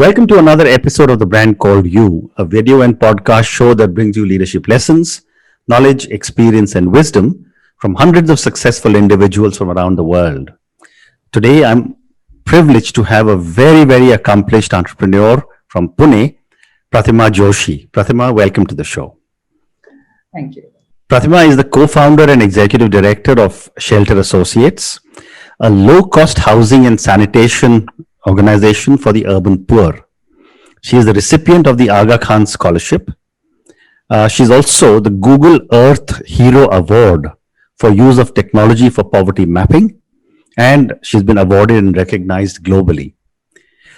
Welcome to another episode of The Brand Called You, a video and podcast show that brings you leadership lessons, knowledge, experience, and wisdom from hundreds of successful individuals from around the world. Today, I'm privileged to have a very accomplished entrepreneur from Pune, Pratima Joshi. Pratima, welcome to the show. Thank you. Pratima is the co-founder and executive director of Shelter Associates, a low-cost housing and sanitation organization for the urban poor. She is the recipient of the Aga Khan Scholarship. She's also the Google Earth Hero Award for use of technology for poverty mapping, and she's been awarded and recognized globally.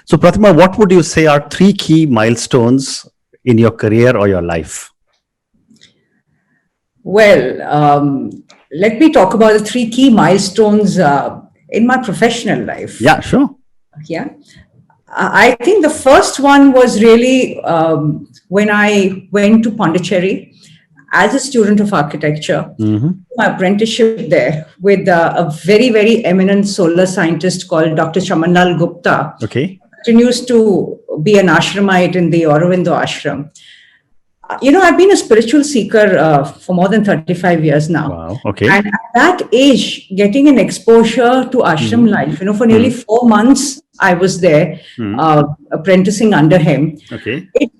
So, Pratima, what would you say are three key milestones in your career or your life? Well, let me talk about the three key milestones in my professional life. Yeah, sure. Yeah. I think the first one was really when I went to Pondicherry as a student of architecture, my apprenticeship there with a very eminent solar scientist called Dr. Chamanlal Gupta. Okay. Continues to be an ashramite in the Aurobindo ashram. I've been a spiritual seeker for more than 35 years now. Wow. Okay. And at that age, getting an exposure to ashram life, for nearly 4 months, I was there apprenticing under him. Okay. It,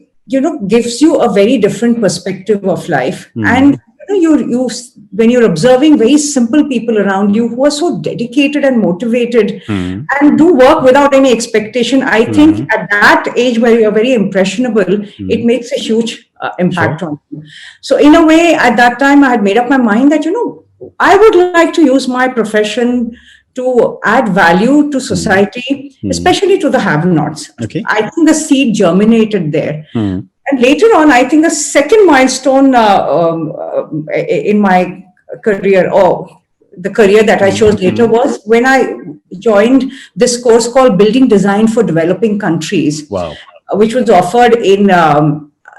gives you a very different perspective of life. And, you when you're observing very simple people around you who are so dedicated and motivated and do work without any expectation, I think at that age where you're very impressionable, it makes a huge impact on you. So in a way, at that time, I had made up my mind that, I would like to use my profession to add value to society, especially to the have-nots. Okay. I think the seed germinated there. And later on, I think the second milestone in my career, or the career that I chose later, was when I joined this course called Building Design for Developing Countries, Wow. which was offered in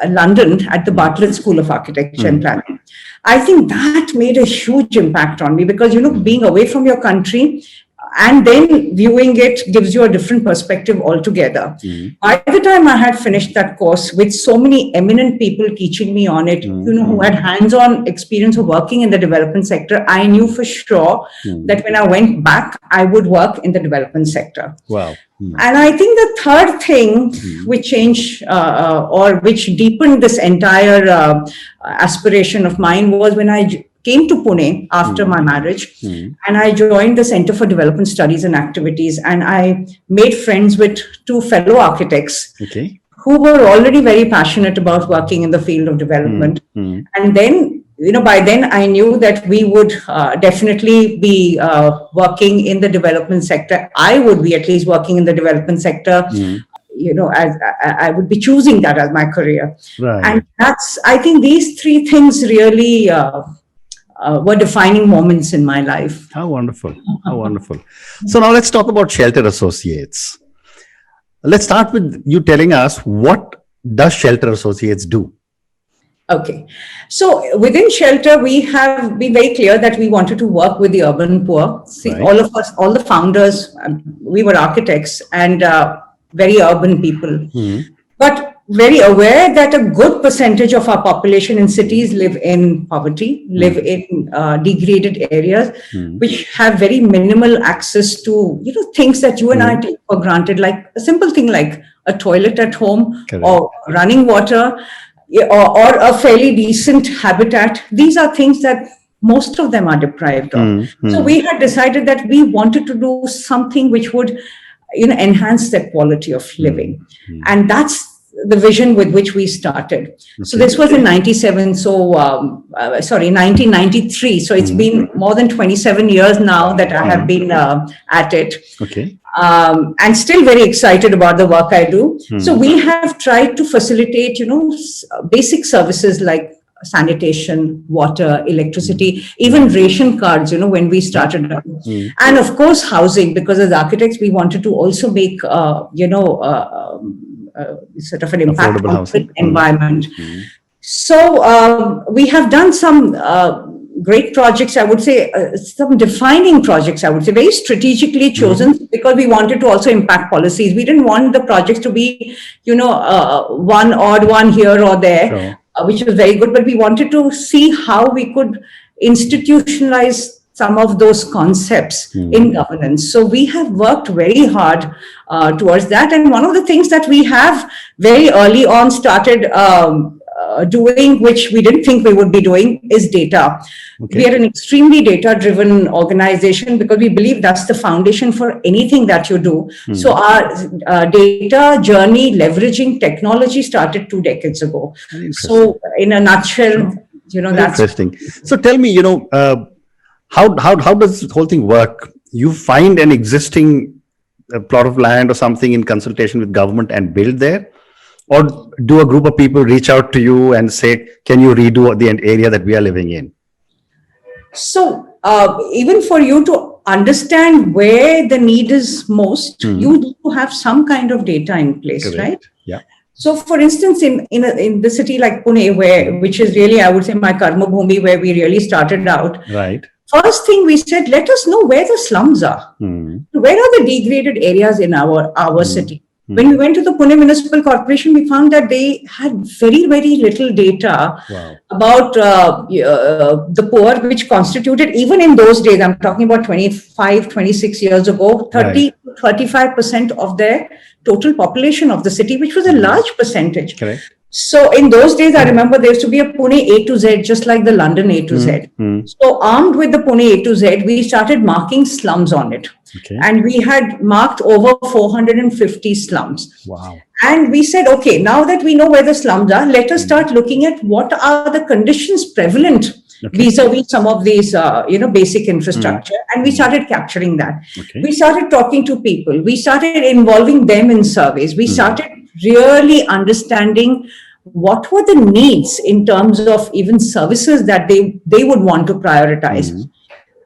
London at the Bartlett School of Architecture and Planning. I think that made a huge impact on me because, being away from your country and then viewing it gives you a different perspective altogether. By the time I had finished that course with so many eminent people teaching me on it, who had hands-on experience of working in the development sector, I knew for sure that when I went back, I would work in the development sector. Wow. And I think the third thing which changed or which deepened this entire aspiration of mine was when I came to Pune after my marriage, and I joined the Center for Development Studies and Activities, and I made friends with two fellow architects who were already very passionate about working in the field of development. And then, by then I knew that we would definitely be working in the development sector. I would be at least working in the development sector. As I would be choosing that as my career. Right. And I think these three things really were defining moments in my life. How wonderful. How wonderful. So now let's talk about Shelter Associates. Let's start with you telling us, what does Shelter Associates do? Okay. So within Shelter, we have been very clear that we wanted to work with the urban poor. See, all of us, all the founders, we were architects and very urban people. But very aware that a good percentage of our population in cities live in poverty, live in degraded areas, which have very minimal access to, things that you and I take for granted, like a simple thing like a toilet at home. Correct. Or running water or a fairly decent habitat. These are things that most of them are deprived of. So we had decided that we wanted to do something which would, enhance their quality of living. And that's the vision with which we started. Okay. So this was in 1993. So it's been more than 27 years now that I have been at it. Okay. And still very excited about the work I do. So we have tried to facilitate, basic services like sanitation, water, electricity, even ration cards, when we started. And of course, housing, because as architects, we wanted to also make, sort of an impact on the environment. So we have done some great projects, I would say, some defining projects, I would say, very strategically chosen because we wanted to also impact policies. We didn't want the projects to be, one odd one here or there, Sure. which was very good, but we wanted to see how we could institutionalize some of those concepts in governance. So we have worked very hard towards that. And one of the things that we have very early on started doing, which we didn't think we would be doing, is data. Okay. We are an extremely data-driven organization because we believe that's the foundation for anything that you do. So our data journey leveraging technology started 2 decades ago. So in a nutshell, that's interesting. So tell me, how does this whole thing work? You find an existing plot of land or something in consultation with government and build there? Or do a group of people reach out to you and say, can you redo the area that we are living in? So even for you to understand where the need is most, you need to have some kind of data in place, Correct. right? Yeah. So for instance, in the city like Pune, which is really, I would say, my karma bhumi, where we really started out. Right. First thing we said, let us know where the slums are. Where are the degraded areas in our city? When we went to the Pune Municipal Corporation, we found that they had very, very little data about the poor, which constituted, even in those days, I'm talking about 25, 26 years ago, 30 to 35% of their total population of the city, which was a large percentage. Correct. So in those days, I remember there used to be a Pune A to Z, just like the London A to Z. So armed with the Pune A to Z, we started marking slums on it. Okay. And we had marked over 450 slums. Wow. And we said, okay, now that we know where the slums are, let us start looking at what are the conditions prevalent vis-a-vis some of these, basic infrastructure. And we started capturing that. Okay. We started talking to people. We started involving them in surveys. We started really understanding what were the needs in terms of even services that they would want to prioritize.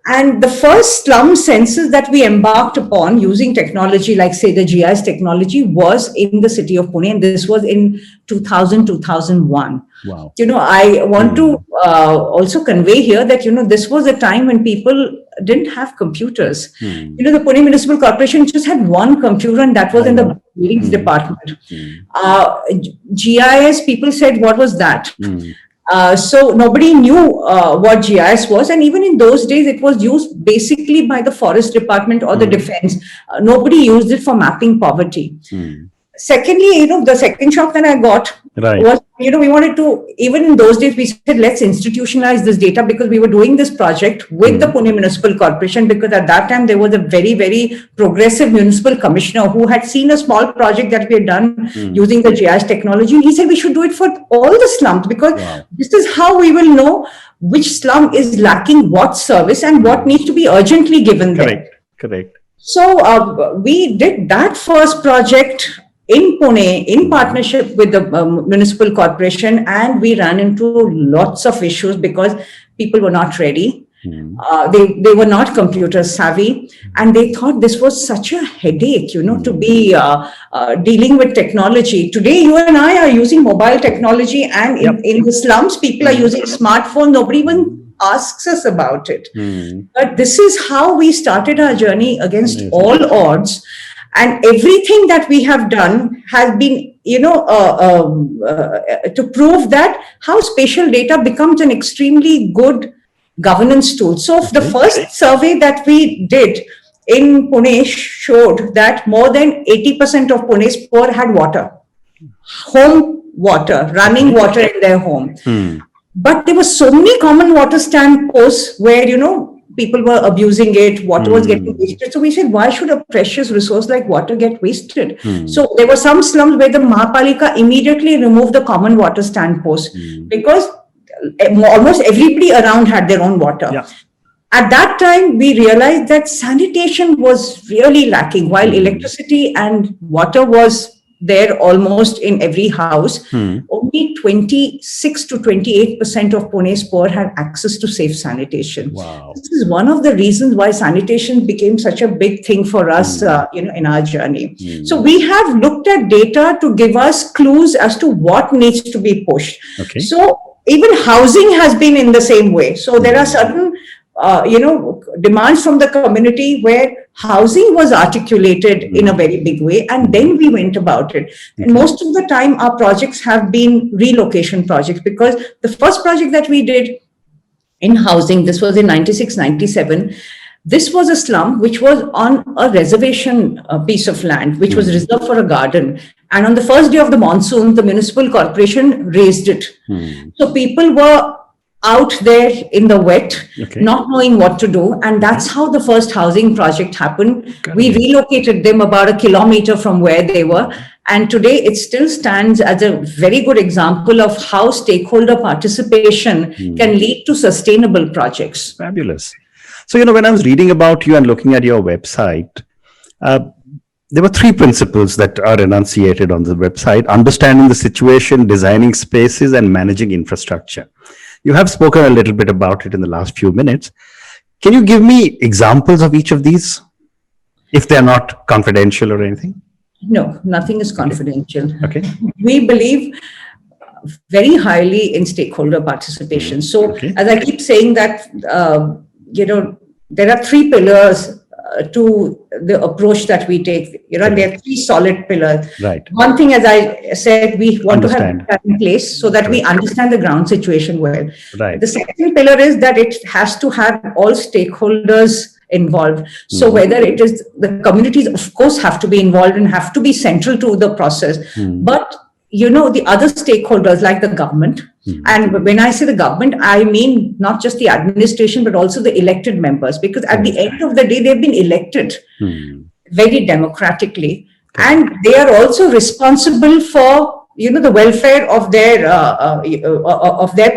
And the first slum census that we embarked upon using technology, like say the GIS technology, was in the city of Pune, and this was in 2000, 2001. Wow. I want to also convey here that, this was a time when people didn't have computers. The Pune Municipal Corporation just had one computer, and that was in the buildings department. GIS, people said, what was that? So nobody knew what GIS was. And even in those days, it was used basically by the forest department or the defense. Nobody used it for mapping poverty. Secondly, the second shock that I got was, we wanted to, even in those days, we said, let's institutionalize this data, because we were doing this project with the Pune Municipal Corporation, because at that time there was a very, very progressive municipal commissioner who had seen a small project that we had done using the GIS technology. And he said, we should do it for all the slums, because this is how we will know which slum is lacking what service and what needs to be urgently given there. Correct. So we did that first project in Pune in partnership with the municipal corporation, and we ran into lots of issues because people were not ready. They were not computer savvy, and they thought this was such a headache, to be dealing with technology. Today, you and I are using mobile technology, and in the slums, people are using smartphones. Nobody even asks us about it. But this is how we started our journey against all odds. And everything that we have done has been, to prove that how spatial data becomes an extremely good governance tool. So the first survey that we did in Pune showed that more than 80% of Pune's poor had water, home water, running water in their home. But there were so many common water stand posts where, people were abusing it, water was getting wasted. So we said, why should a precious resource like water get wasted? So there were some slums where the Mahapalika immediately removed the common water stand post because almost everybody around had their own water. At that time, we realized that sanitation was really lacking, while electricity and water was there almost in every house. Only 26 to 28% of Pune's poor had access to safe sanitation. Wow. This is one of the reasons why sanitation became such a big thing for us, in our journey. So we have looked at data to give us clues as to what needs to be pushed. Okay. So even housing has been in the same way. So there are certain demands from the community where housing was articulated in a very big way, and then we went about it. And most of the time our projects have been relocation projects, because the first project that we did in housing, this was in 96, 97. This was a slum which was on a reservation piece of land, which was reserved for a garden. And on the first day of the monsoon, the municipal corporation raised it. So people were out there in the wet, not knowing what to do. And that's how the first housing project happened. We relocated them about 1 kilometer from where they were. And today it still stands as a very good example of how stakeholder participation can lead to sustainable projects. Fabulous. So, when I was reading about you and looking at your website, there were 3 principles that are enunciated on the website: understanding the situation, designing spaces, and managing infrastructure. You have spoken a little bit about it in the last few minutes. Can you give me examples of each of these, if they're not confidential or anything? No, nothing is confidential. Okay. We believe very highly in stakeholder participation. So as I keep saying that, there are 3 pillars to the approach that we take, and there are 3 solid pillars. Right. One thing, as I said, we want to have that in place so that we understand the ground situation well. Right. The second pillar is that it has to have all stakeholders involved. So whether it is the communities, of course, have to be involved and have to be central to the process, but the other stakeholders like the government. And when I say the government, I mean not just the administration, but also the elected members, because at the end of the day, they've been elected very democratically. And they are also responsible for, the welfare of their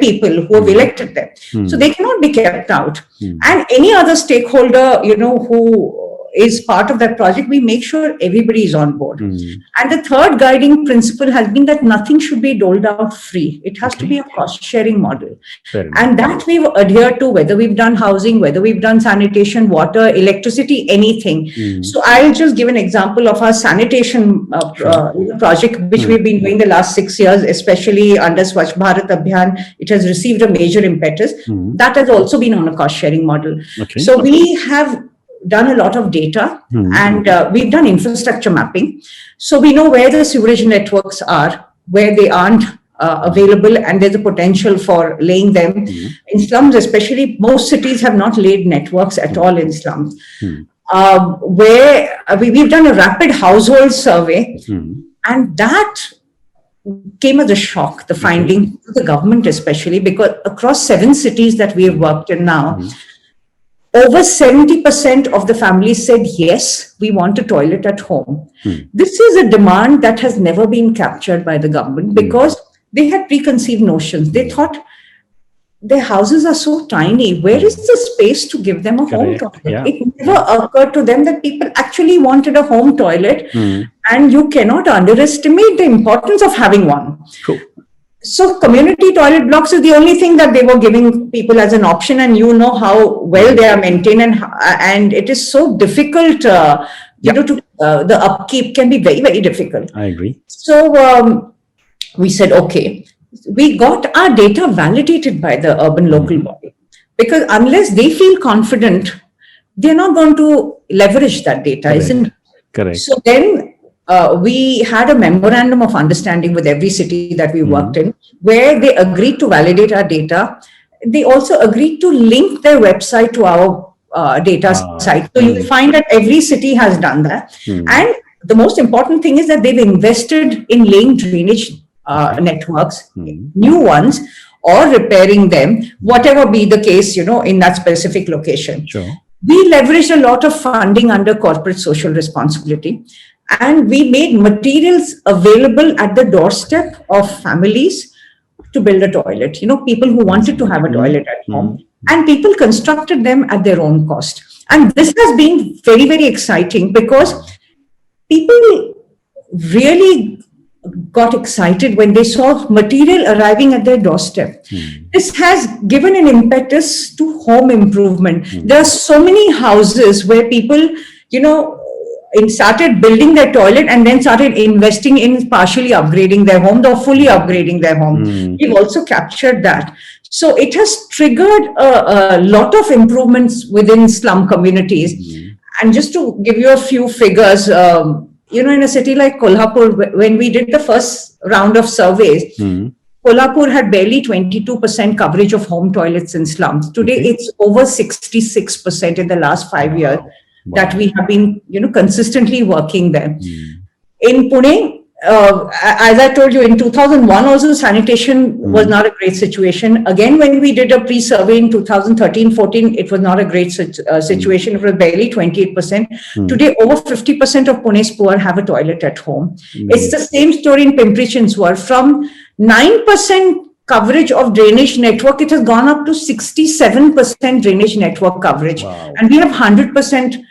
people who have elected them. So they cannot be kept out. And any other stakeholder, who is part of that project, we make sure everybody is on board. And the third guiding principle has been that nothing should be doled out free. It has to be a cost-sharing model. And that we've adhered to, whether we've done housing, whether we've done sanitation, water, electricity, anything. So I'll just give an example of our sanitation project, which we've been doing the last 6 years, especially under Swachh Bharat Abhiyan. It has received a major impetus. That has also been on a cost-sharing model. So we have done a lot of data, and we've done infrastructure mapping. So we know where the sewerage networks are, where they aren't available, and there's a potential for laying them. In slums especially, most cities have not laid networks at all in slums. Where we've done a rapid household survey, and that came as a shock, the finding to the government especially, because across 7 cities that we have worked in now, over 70% of the families said, yes, we want a toilet at home. This is a demand that has never been captured by the government, because they had preconceived notions. They thought their houses are so tiny. Where is the space to give them a home toilet? It never occurred to them that people actually wanted a home toilet, and you cannot underestimate the importance of having one. So community toilet blocks is the only thing that they were giving people as an option, and how well they are maintained, and it is so difficult, the upkeep can be very, very difficult. I agree. So we said, okay, we got our data validated by the urban local body, because unless they feel confident, they're not going to leverage that data, isn't it? Correct. So then we had a memorandum of understanding with every city that we worked in, where they agreed to validate our data. They also agreed to link their website to our data site. So you will find that every city has done that. And the most important thing is that they've invested in laying drainage networks, new ones, or repairing them, whatever be the case, in that specific location. We leveraged a lot of funding under corporate social responsibility. And we made materials available at the doorstep of families to build a toilet. People who wanted to have a toilet at home, and people constructed them at their own cost. And this has been very, very exciting, because people really got excited when they saw material arriving at their doorstep. This has given an impetus to home improvement. There are so many houses where people, started building their toilet and then started investing in partially upgrading their home or fully upgrading their home. We've also captured that. So it has triggered a lot of improvements within slum communities. And just to give you a few figures, in a city like Kolhapur, when we did the first round of surveys, Kolhapur had barely 22% coverage of home toilets in slums. Today, it's over 66% in the last 5 years that we have been, consistently working there. In Pune, as I told you, in 2001 also sanitation was not a great situation. Again, when we did a pre-survey in 2013-14, it was not a great situation. It was barely 28%. Today, over 50% of Pune's poor have a toilet at home. It's the same story in Pimpri-Chinchwad. From 9% coverage of drainage network, it has gone up to 67% drainage network coverage. And we have 100%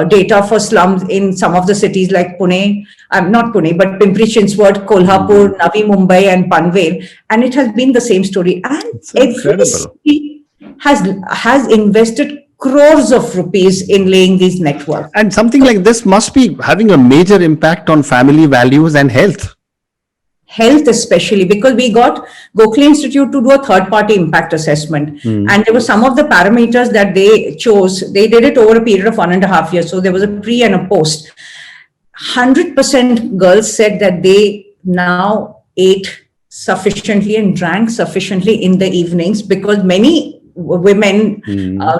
data for slums in some of the cities like Pune, not Pune, but Pimpri-Chinchwad, Kolhapur, Navi Mumbai, and Panvel, and it has been the same story. And every city has invested crores of rupees in laying these networks. And something like this must be having a major impact on family values and health. Health especially, because we got Gokhale Institute to do a third-party impact assessment. And there were some of the parameters that they chose. They did it over a period of 1.5 years. So there was a pre and a post. 100% girls said that they now ate sufficiently and drank sufficiently in the evenings, because many women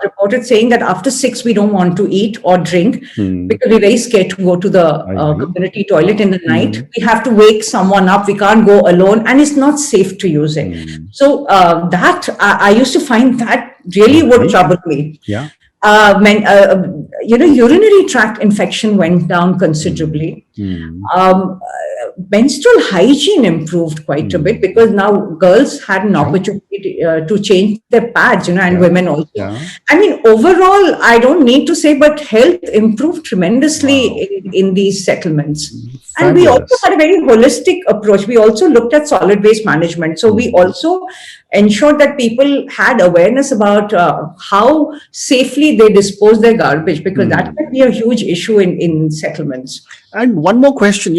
reported saying that after 6 we don't want to eat or drink because we're very scared to go to the community toilet in the night. We have to wake someone up. We can't go alone, and it's not safe to use it. So that I used to find that really would trouble me. Urinary tract infection went down considerably. Menstrual hygiene improved quite a bit, because now girls had an opportunity to change their pads, and women also. I mean, overall, I don't need to say, but health improved tremendously in these settlements. And we also had a very holistic approach. We also looked at solid waste management. So we also ensured that people had awareness about how safely they dispose their garbage, because that can be a huge issue in settlements. And one more question,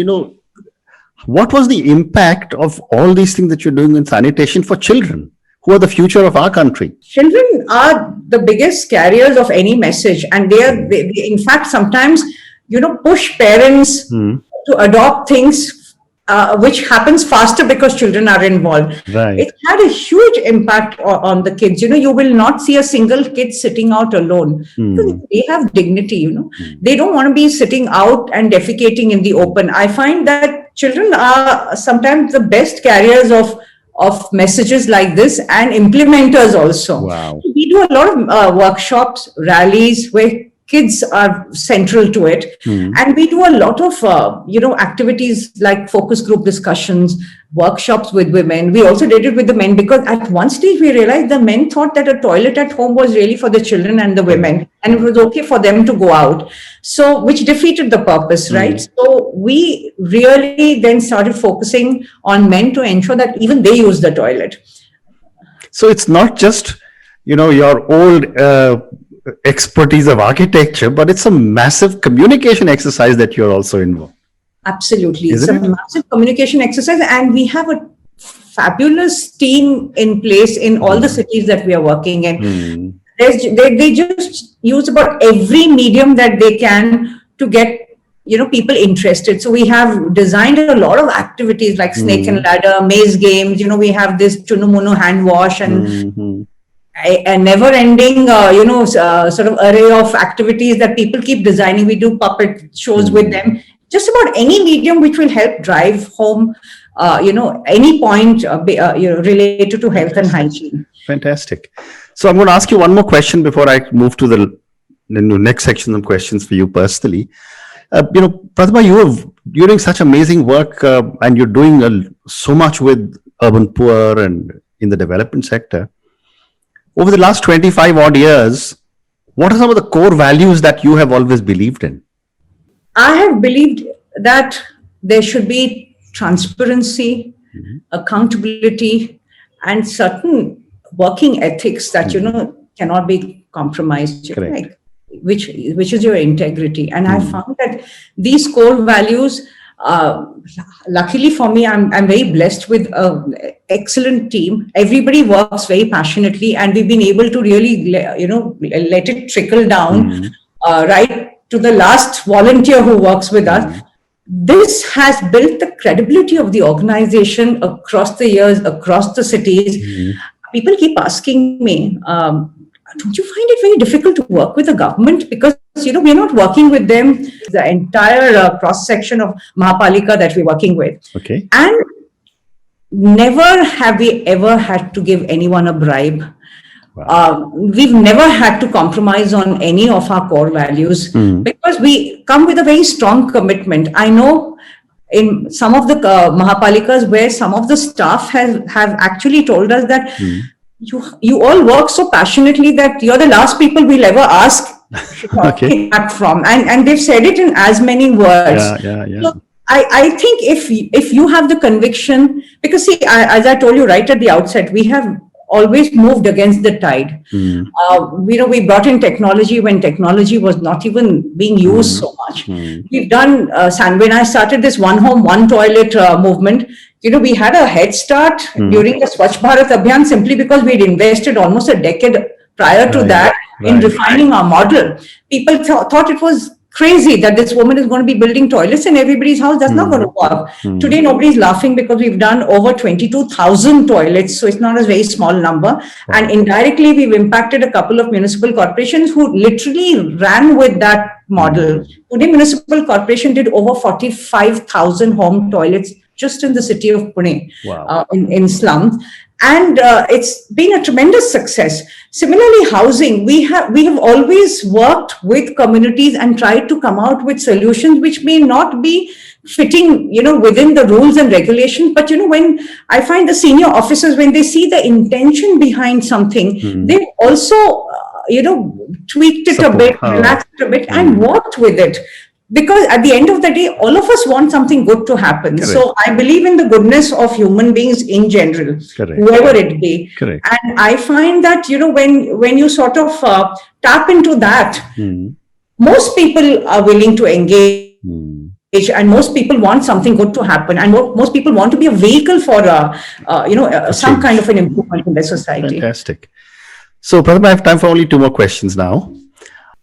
what was the impact of all these things that you're doing in sanitation for children, who are the future of our country? Children are the biggest carriers of any message, and they in fact sometimes push parents to adopt things which happens faster because children are involved. It had a huge impact on the kids. You will not see a single kid sitting out alone, because they have dignity. They don't want to be sitting out and defecating in the open. I find that children are sometimes the best carriers of messages like this, and implementers also. We do a lot of workshops, rallies where kids are central to it. And we do a lot of, activities like focus group discussions, workshops with women. We also did it with the men, because at one stage we realized the men thought that a toilet at home was really for the children and the women, and it was okay for them to go out. So, which defeated the purpose, right? So we really then started focusing on men to ensure that even they use the toilet. So it's not just, your old expertise of architecture, but it's a massive communication exercise that you're also involved. Absolutely. It's a massive communication exercise, and we have a fabulous team in place in all the cities that we are working in. They just use about every medium that they can to get people interested. So we have designed a lot of activities like snake and ladder, maze games. We have this Chunumunu hand wash and a never-ending, sort of array of activities that people keep designing. We do puppet shows with them. Just about any medium which will help drive home, any point related to health and hygiene. Fantastic. So I'm going to ask you one more question before I move to the next section of questions for you personally. Pratibha, you're doing such amazing work, and you're doing so much with urban poor and in the development sector. Over the last 25 odd years, what are some of the core values that you have always believed in? I have believed that there should be transparency, accountability, and certain working ethics that, cannot be compromised, Correct. like which is your integrity. And I found that these core values, luckily for me, I'm very blessed with an excellent team. Everybody works very passionately, and we've been able to really, let it trickle down right to the last volunteer who works with us. This has built the credibility of the organization across the years, across the cities. People keep asking me, don't you find it very difficult to work with the government? Because, we're not working with them, the entire cross-section of Mahapalika that we're working with. Okay. And never have we ever had to give anyone a bribe. Wow. We've never had to compromise on any of our core values because we come with a very strong commitment. I know in some of the Mahapalikas where some of the staff have actually told us that you all work so passionately that you're the last people we'll ever ask feedback from. And they've said it in as many words. Yeah. So I think if you have the conviction, because see, as I told you right at the outset, we have always moved against the tide. We brought in technology when technology was not even being used so much. We've done, when I started this one home, one toilet movement, we had a head start during the Swachh Bharat Abhiyan simply because we'd invested almost a decade prior to that in refining our model. People thought it was crazy that this woman is going to be building toilets in everybody's house. That's not going to work. Today, nobody's laughing because we've done over 22,000 toilets. So it's not a very small number. And indirectly, we've impacted a couple of municipal corporations who literally ran with that model. Pune Municipal Corporation did over 45,000 home toilets just in the city of Pune, in slums. And it's been a tremendous success. Similarly, housing, we have always worked with communities and tried to come out with solutions which may not be fitting, within the rules and regulations. But, when I find the senior officers, when they see the intention behind something, they've also, tweaked it a bit, relaxed it a bit, and worked with it. Because at the end of the day, all of us want something good to happen. Correct. So I believe in the goodness of human beings in general, whoever it be. Correct. And I find that, when you sort of tap into that, most people are willing to engage. And most people want something good to happen, and most people want to be a vehicle for, some kind of an improvement in their society. Fantastic. So, Prathama, I have time for only 2 more questions now.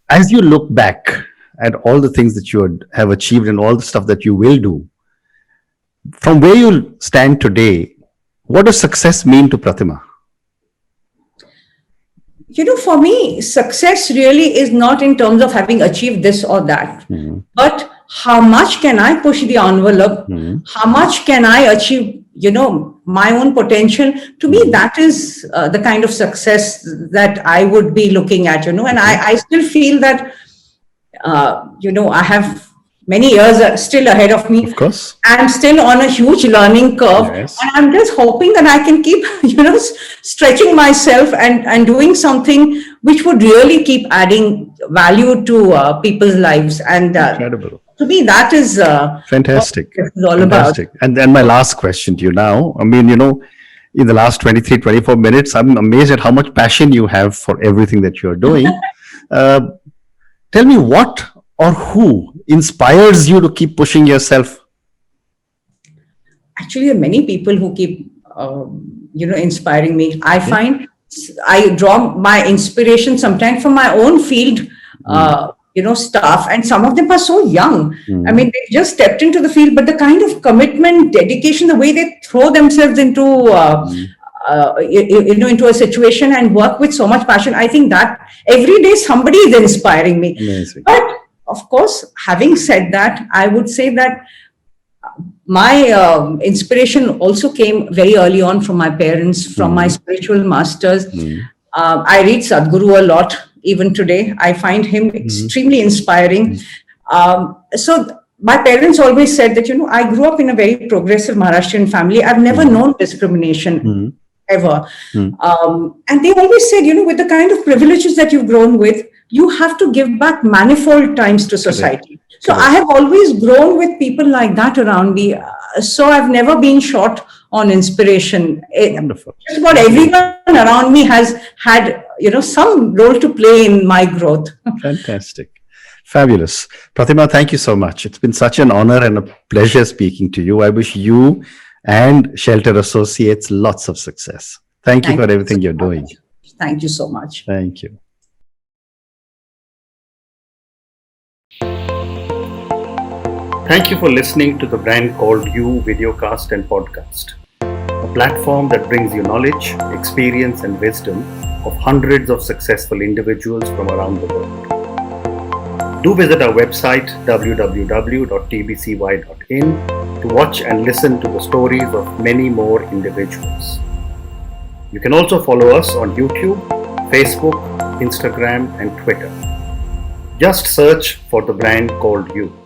As you look back at all the things that you have achieved and all the stuff that you will do, from where you stand today, what does success mean to Prathima? For me, success really is not in terms of having achieved this or that, but how much can I push the envelope? How much can I achieve, my own potential? To me, that is the kind of success that I would be looking at, and I still feel that, I have many years still ahead of me. Of course. I'm still on a huge learning curve. Yes. And I'm just hoping that I can keep, stretching myself and doing something which would really keep adding value to people's lives. And incredible. To me, that is fantastic. What this is all fantastic. about. And then my last question to you now, I mean, in the last 23, 24 minutes, I'm amazed at how much passion you have for everything that you're doing. Tell me what or who inspires you to keep pushing yourself? Actually, there are many people who keep, inspiring me. I find I draw my inspiration sometimes from my own field, staff, and some of them are so young. I mean, they just stepped into the field, but the kind of commitment, dedication, the way they throw themselves into into a situation and work with so much passion. I think that every day somebody is inspiring me. Amazing. But of course, having said that, I would say that my inspiration also came very early on from my parents, from my spiritual masters. I read Sadhguru a lot, even today. I find him extremely inspiring. So my parents always said that, I grew up in a very progressive Maharashtrian family. I've never known discrimination ever. And they always said, with the kind of privileges that you've grown with, you have to give back manifold times to society. So I have always grown with people like that around me. So I've never been short on inspiration. Wonderful. Just about everyone around me has had, some role to play in my growth. Fantastic. Fabulous. Pratima, thank you so much. It's been such an honor and a pleasure speaking to you. I wish you and Shelter Associates lots of success. Thank you for everything you're doing. Thank you so much. Thank you. Thank you for listening to the Brand Called You videocast and podcast, a platform that brings you knowledge, experience, and wisdom of hundreds of successful individuals from around the world. Do visit our website www.tbcy.in to watch and listen to the stories of many more individuals. You can also follow us on YouTube, Facebook, Instagram, and Twitter. Just search for the Brand Called You.